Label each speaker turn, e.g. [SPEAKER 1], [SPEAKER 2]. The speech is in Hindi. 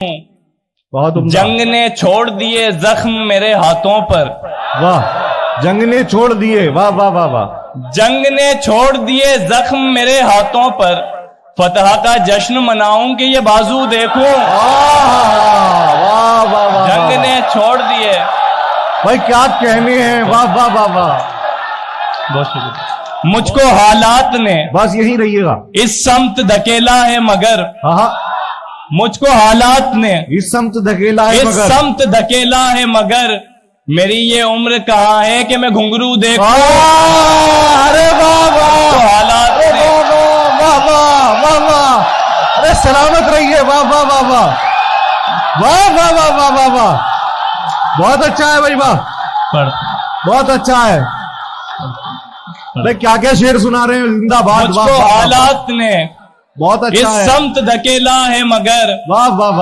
[SPEAKER 1] बहुत उम्दा।
[SPEAKER 2] जंग ने छोड़ दिए जख्म मेरे हाथों पर।
[SPEAKER 1] वाह, जंग ने छोड़ दिए, वाह वाह वाह वाह।
[SPEAKER 2] जंग ने छोड़ दिए जख्म मेरे हाथों पर, फतह का जश्न मनाऊं कि ये बाजू देखूं।
[SPEAKER 1] वाह वाह वाह वाह।
[SPEAKER 2] जंग ने छोड़ दिए।
[SPEAKER 1] भाई क्या कहने हैं, वाह वाह वाह वाह।
[SPEAKER 2] बहुत शुक्रिया। मुझको हालात ने
[SPEAKER 1] बस यही रहिएगा।
[SPEAKER 2] इस समत धकेला है मगर,
[SPEAKER 1] हाँ,
[SPEAKER 2] मुझको हालात ने
[SPEAKER 1] इस समत धकेला है
[SPEAKER 2] इस
[SPEAKER 1] मगर।
[SPEAKER 2] समत धकेला है मगर, मेरी ये उम्र कहाँ है कि मैं घुंघरू देखूं।
[SPEAKER 1] अरे वाह वाह,
[SPEAKER 2] तो हालात
[SPEAKER 1] अरे
[SPEAKER 2] ने
[SPEAKER 1] वाह वाह वाह वाह वाह। अरे सलामत रहिए, वाह वाह वाह वाह वाह वाह वाह वाह वाह वाह। बहुत अच्छा है भाई, वाह
[SPEAKER 2] पढ़।
[SPEAKER 1] बहुत अच्छा है भाई। क्या क्या शेर सुना रहे हैं, जिंदाबाद। वाह
[SPEAKER 2] मुझको
[SPEAKER 1] वाह वाह,
[SPEAKER 2] हालात ने
[SPEAKER 1] बहुत
[SPEAKER 2] इस
[SPEAKER 1] अच्छा है,
[SPEAKER 2] समत धकेला है मगर,
[SPEAKER 1] वाह वाह वाह।